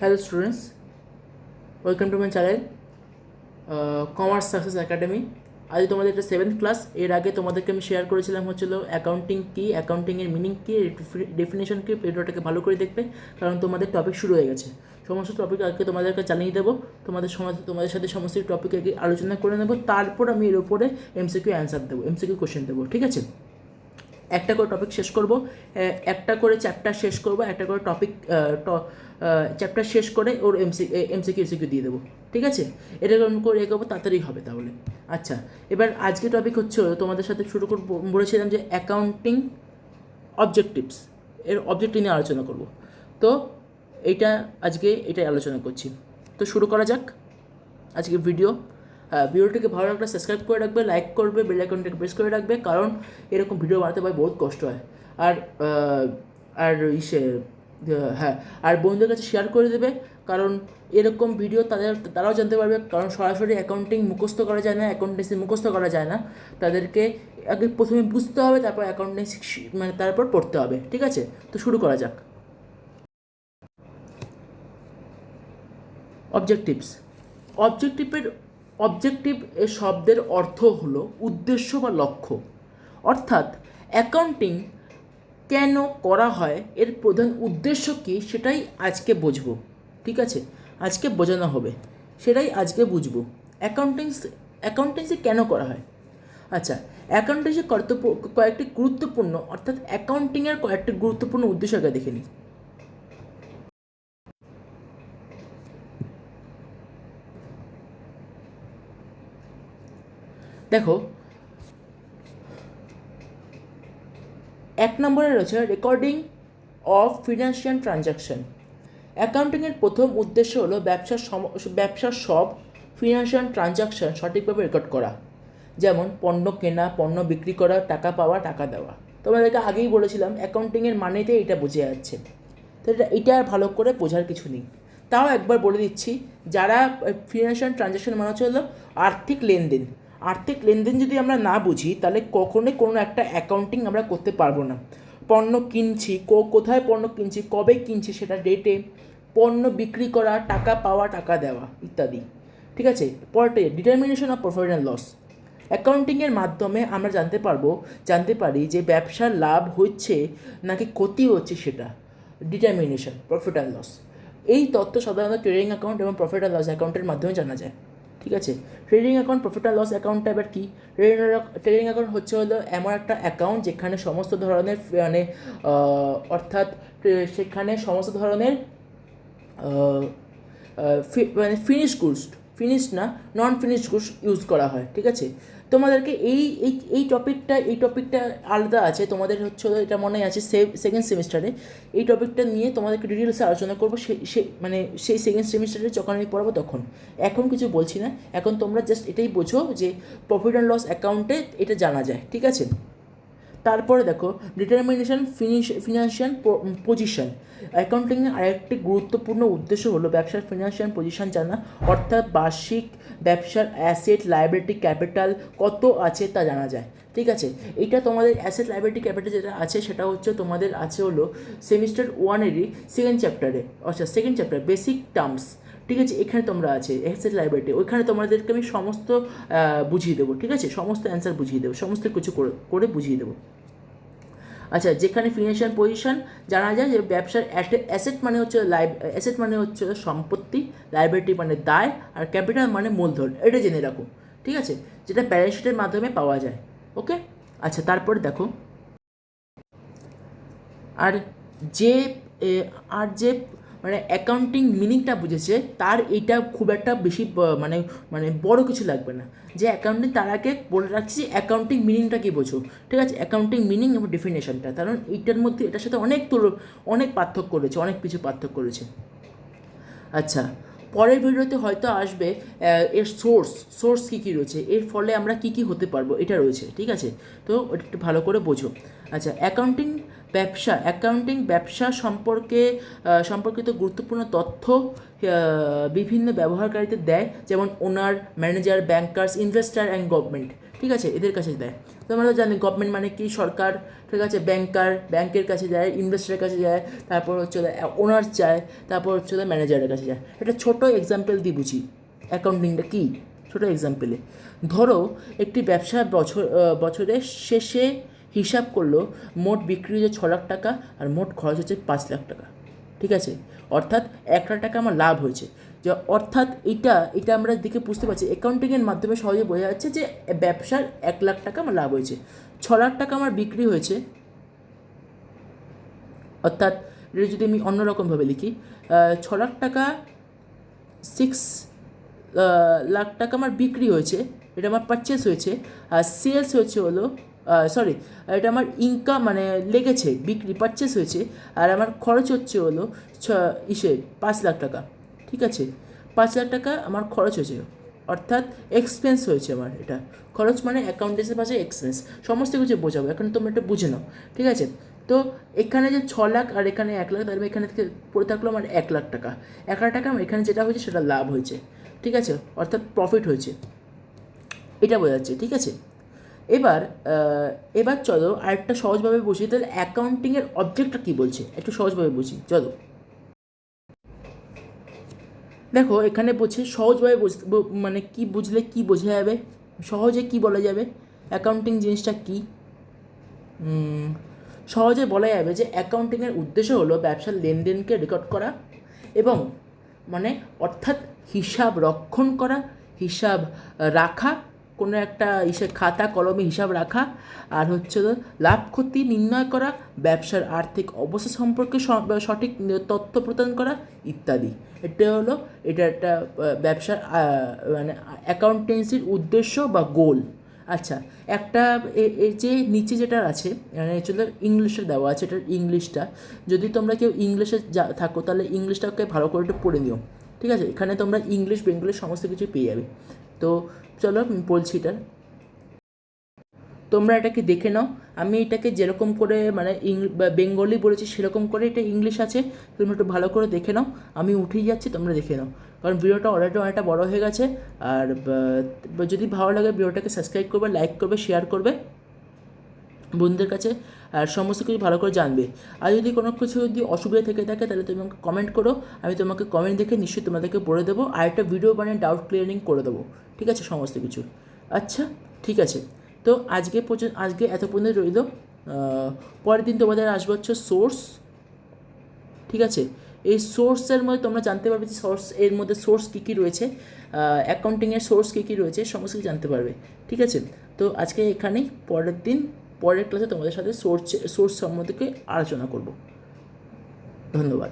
Hello students, welcome to my channel commerce success academy. আজ তোমাদের এটা 7th ক্লাস। এর আগে তোমাদেরকে আমি শেয়ার করেছিলাম হচ্ছিল অ্যাকাউন্টিং কী, অ্যাকাউন্টিংয়ের মিনিং কী, ডেফিনেশন কী। ভিডিওটাকে ভালো করে দেখবে, কারণ তোমাদের টপিক শুরু হয়ে গেছে। সমস্ত টপিক আজকে তোমাদেরকে জানিয়ে দেবো। তোমাদের সাথে সমস্ত টপিক আগে আলোচনা করে নেবো, তারপর আমি এর উপরে এমসিকিউ অ্যান্সার দেবো, এমসিকিউ কোশ্চেন দেবো, ঠিক আছে? একটা করে টপিক শেষ করব, একটা করে চ্যাপ্টার শেষ করব, একটা করে টপিক চ্যাপ্টার শেষ করে ওর এমসিকিউ দিয়ে দেবো, ঠিক আছে? এটা করে এগোবো, তাড়াতাড়ি হবে তাহলে। আচ্ছা, এবার আজকে টপিক হচ্ছে তোমাদের সাথে শুরু করবো। বলেছিলাম যে অ্যাকাউন্টিং অবজেক্টিভস, এর অবজেক্টিভ নিয়ে আলোচনা করব। তো আজকে এটাই আলোচনা করছি। তো শুরু করা যাক আজকে ভিডিও। ভিডিওটিকে ভালো লাগলে সাবস্ক্রাইব করে রাখবে, লাইক করবে, বেল আইকনটাকে প্রেস করে রাখবে, কারণ এরকম ভিডিও বানাতে ভাই বহুত কষ্ট হয়। আর আর ইসে হ্যাঁ, আর বন্ধুদের কাছে শেয়ার করে দেবে, কারণ এরকম ভিডিও তারাও জানতে পারবে। কারণ সরাসরি অ্যাকাউন্টিং মুখস্থ করা যায় না, অ্যাকাউন্টেন্সি মুখস্থ করা যায় না। তাদেরকে আগে প্রথমে বুঝতে হবে, তারপর অ্যাকাউন্টেন্সি মানে তারপর পড়তে হবে, ঠিক আছে? তো শুরু করা যাক। অবজেক্টিভস। অবজেক্টিভ এ শব্দের অর্থ হলো উদ্দেশ্য বা লক্ষ্য। অর্থাৎ অ্যাকাউন্টিং কেন করা হয়, এর প্রধান উদ্দেশ্য কী, সেটাই আজকে বুঝবো, ঠিক আছে? আজকে বোঝানো হবে, সেটাই আজকে বুঝবো। অ্যাকাউন্টেন্সি কেন করা হয়? আচ্ছা, অ্যাকাউন্টেন্সি কয়েকটি গুরুত্বপূর্ণ, অর্থাৎ অ্যাকাউন্টিংয়ের কয়েকটি গুরুত্বপূর্ণ উদ্দেশ্য আগে দেখে নিই। দেখো, 1 নম্বরে রয়েছে রেকর্ডিং অফ ফিনান্সিয়াল ট্রানজ্যাকশন। অ্যাকাউন্টিংয়ের প্রথম উদ্দেশ্য হলো ব্যবসার সব ফিনান্সিয়াল ট্রানজ্যাকশন সঠিকভাবে রেকর্ড করা। যেমন পণ্য কেনা, পণ্য বিক্রি করা, টাকা পাওয়া, টাকা দেওয়া। তোমাদেরকে আগেই বলেছিলাম অ্যাকাউন্টিংয়ের মানেতে এটা বোঝা যাচ্ছে। তো এটা আর ভালো করে বোঝার কিছু নেই। তাও একবার বলে দিচ্ছি, যারা ফিনান্সিয়াল ট্রানজ্যাকশন মানে হচ্ছে হলো আর্থিক লেনদেন। আর্থিক লেনদেন যদি আমরা না বুঝি, তাহলে কখনোই কোনো একটা অ্যাকাউন্টিং আমরা করতে পারবো না। পণ্য কিনছি, কোথায় পণ্য কিনছি, কবে কিনছি, সেটা ডেটে, পণ্য বিক্রি করা, টাকা পাওয়া, টাকা দেওয়া ইত্যাদি, ঠিক আছে? পরতে determination of profit and loss. অ্যাকাউন্টিংয়ের মাধ্যমে আমরা জানতে পারি যে ব্যবসার লাভ হচ্ছে নাকি ক্ষতি হচ্ছে, সেটা ডিটারমিনেশন প্রফিট অ্যান্ড লস। এই তথ্য সাধারণত ট্রেডিং অ্যাকাউন্ট এবং প্রফিট অ্যান্ড লস অ্যাকাউন্টের মাধ্যমে জানা যায়, ঠিক আছে? Trading account, profit and loss অ্যাকাউন্টটা এবার কি? ট্রেডিং অ্যাকাউন্ট হচ্ছে হলো এমন একটা অ্যাকাউন্ট যেখানে সমস্ত ধরনের মানে অর্থাৎ সেখানে সমস্ত ধরনের মানে ফিনিশড না, নন ফিনিশড গুডস ইউজ করা হয়, ঠিক আছে? তোমাদেরকে এই টপিকটা আলাদা আছে, তোমাদের হচ্ছে এটা মনে আছে সেকেন্ড সেমিস্টারে। এই টপিকটা নিয়ে তোমাদেরকে ডিটেলসে আলোচনা করবো, সেই সেকেন্ড সেমিস্টারে যখন আমি পড়াবো তখন। এখন কিছু বলছি না, এখন তোমরা জাস্ট এটাই বোঝো যে প্রফিট অ্যান্ড লস অ্যাকাউন্টে এটা জানা যায়, ঠিক আছে? তারপরে দেখো ডিটারমিনেশন ফিনান্সিয়াল পজিশন। অ্যাকাউন্টিংয়ের আরেকটি গুরুত্বপূর্ণ উদ্দেশ্য হলো ব্যবসার ফিনান্সিয়াল পজিশন জানা। অর্থাৎ বার্ষিক ব্যবসার অ্যাসেট, লায়াবিলিটি, ক্যাপিটাল কত আছে তা জানা যায়, ঠিক আছে? এটা তোমাদের অ্যাসেট, লায়াবিলিটি, ক্যাপিটাল যেটা আছে সেটা হচ্ছে তোমাদের আছে হলো সেমিস্টার 1-এরই সেকেন্ড চ্যাপ্টারে, অর্থাৎ সেকেন্ড চ্যাপ্টার বেসিক টার্মস, ঠিক আছে? এখানে তোমরা আছে অ্যাসেট, লায়াবিলিটি, ওইখানে তোমাদেরকে আমি সমস্ত বুঝিয়ে দেবো, ঠিক আছে? সমস্ত অ্যান্সার বুঝিয়ে দেবো, সমস্ত কিছু করে বুঝিয়ে দেবো। আচ্ছা, যেখানে ফিনান্সিয়াল পজিশন জানা যায় যে ব্যবসার অ্যাসেট মানে হচ্ছে সম্পত্তি, লাইবিলিটি মানে দায়, আর ক্যাপিটাল মানে মূলধন। এটা জেনে রাখো, ঠিক আছে? যেটা ব্যালেন্স শিটের মাধ্যমে পাওয়া যায়, ওকে? আচ্ছা, তারপরে দেখো, আর যে যে মানে অ্যাকাউন্টিং মিনিংটা বুঝেছে তার এইটা খুব একটা বেশি মানে মানে বড় কিছু লাগবে না। যে অ্যাকাউন্টিং, তার আগে বলে রাখছি অ্যাকাউন্টিং মিনিংটা কী বোঝো, ঠিক আছে? অ্যাকাউন্টিং মিনিং এবং ডেফিনেশনটা, কারণ এইটার মধ্যে এটার সাথে অনেক পার্থক্য রয়েছে, অনেক কিছু পার্থক্য রয়েছে। আচ্ছা, পরের ভিডিওতে হয়তো আসবে এর সোর্স কী কী রয়েছে, এর ফলে আমরা কী কী হতে পারবো, এটা রয়েছে, ঠিক আছে? তো ওটা একটু ভালো করে বোঝো। আচ্ছা, অ্যাকাউন্টিং ব্যবসা সম্পর্কিত গুরুত্বপূর্ণ তথ্য বিভিন্ন ব্যবহারকারীদের দেয়, যেমন owner, manager, bankers, investor and government, ঠিক আছে, এদের কাছে দেয়। তো আমরা তো জানি গভর্নমেন্ট মানে কি, সরকার, ঠিক আছে, ব্যাংকের কাছে যায়, ইনভেস্টারের কাছে যায়, তারপর হচ্ছে ওনার্স যায়, তারপর হচ্ছে ম্যানেজারের কাছে যায়। একটা ছোটো এক্সাম্পল দিয়ে বুঝি অ্যাকাউন্টিংটা কী। ছোটো এক্সাম্পলে ধরো একটি ব্যবসা বছরের শেষে হিসাব করলো মোট বিক্রি হচ্ছে 6 লাখ টাকা আর মোট খরচ হচ্ছে 5 লাখ টাকা। ঠিক আছে, অর্থাৎ 1 লাখ টাকা আমার লাভ হয়েছে। যে অর্থাৎ এটা আমরা দেখে বুঝতে পারছি অ্যাকাউন্টিংয়ের মাধ্যমে সহজে বোঝা যাচ্ছে যে ব্যবসার 1 লাখ টাকা আমার লাভ হয়েছে, 6 লাখ টাকা আমার বিক্রি হয়েছে। অর্থাৎ এটা যদি আমি অন্যরকমভাবে লিখি, 6 লাখ টাকা 6 লাখ টাকা আমার বিক্রি হয়েছে, এটা আমার পারচেস হয়েছে, আর সেলস হয়েছে হলো এটা আমার ইনকাম মানে লেগেছে, বিক্রি পারচেস হয়েছে, আর আমার খরচ হচ্ছে হলো 5 লাখ টাকা। ঠিক আছে, 5 লাখ টাকা আমার খরচ হয়েছে, অর্থাৎ এক্সপেন্স হয়েছে আমার। এটা খরচ মানে অ্যাকাউন্টেন্সের ভাষায় এক্সপেন্স, সমস্ত কিছু বোঝাবো, এখন তোমরা এটা বুঝে নাও। ঠিক আছে, তো এখানে যে 6 লাখ আর এখানে 1 লাখ, তাহলে এখানে থেকে পড়ে থাকলো আমার 1 লাখ টাকা। 1 লাখ টাকা আমার এখানে যেটা হয়েছে সেটা লাভ হয়েছে। ঠিক আছে, অর্থাৎ প্রফিট হয়েছে, এটা বোঝা যাচ্ছে। ঠিক আছে, এবার চলো আরেকটা সহজভাবে বুঝি, তাহলে অ্যাকাউন্টিংয়ের অবজেক্টটা কী বলছে একটু সহজভাবে বুঝি। চলো দেখো, এখানে বলছে সহজভাবে মানে কি বুঝলে কি বোঝা যাবে, সহজে কি বলা যাবে অ্যাকাউন্টিং জিনিসটা কী। সহজে বলা যাবে যে অ্যাকাউন্টিংয়ের উদ্দেশ্য হলো ব্যবসার লেনদেনকে রেকর্ড করা এবং মানে অর্থাৎ হিসাব রক্ষণ করা, হিসাব রাখা, কোনো একটা খাতা কলমে হিসাব রাখা, আর হচ্ছে লাভ ক্ষতি নির্ণয় করা, ব্যবসার আর্থিক অবস্থা সম্পর্কে সঠিক তথ্য প্রদান করা ইত্যাদি। এটা একটা ব্যবসার মানে অ্যাকাউন্টেন্সির উদ্দেশ্য বা গোল। আচ্ছা, একটা এর যে নিচে যেটা আছে মানে ইংলিশে দেওয়া আছে, এটার ইংলিশটা যদি তোমরা কেউ ইংলিশে থাকো তাহলে ইংলিশটাকে ভালো করে একটু পড়ে নিও। ঠিক আছে, এখানে তোমরা ইংলিশ বেঙ্গলি সমস্ত কিছু পেয়ে যাবে। তো চলো আমি বলছি এটা, তোমরা এটাকে দেখে নাও। আমি এটাকে যেরকম করে মানে বেঙ্গলি বলেছি সেরকম করে এটা ইংলিশ আছে, তোমরা একটু ভালো করে দেখে নাও। আমি উঠেই যাচ্ছি, তোমরা দেখে নাও, কারণ ভিডিওটা অলরেডি অনেকটা বড় হয়ে গেছে। আর যদি ভালো লাগে ভিডিওটাকে সাবস্ক্রাইব করবে, লাইক করবে, শেয়ার করবে বন্ধুদের কাছে, আর সমস্ত কিছু ভালো করে জানবে। আর যদি কোনো কিছু যদি অসুবিধা থেকে থাকে তাহলে তুমি আমাকে কমেন্ট করো, আমি তোমাকে কমেন্ট দেখে নিশ্চয়ই তোমাদেরকে বলে দেবো, আর একটা ভিডিও বানিয়ে ডাউট ক্লিয়ারিং করে দেবো। ঠিক আছে, সমস্ত কিছু। আচ্ছা, ঠিক আছে, তো আজকে এত পর্যন্ত রইল। পরের দিন তোমাদের আসবে হচ্ছে সোর্স। ঠিক আছে, এই সোর্সের মধ্যে তোমরা জানতে পারবে যে এর মধ্যে সোর্স কী কী রয়েছে, অ্যাকাউন্টিংয়ের সোর্স কী কী রয়েছে, সমস্ত কিছু জানতে পারবে। ঠিক আছে, তো আজকে এখানেই, পরের ক্লাসে তোমাদের সাথে সোর্স সম্বন্ধে আলোচনা করব। ধন্যবাদ।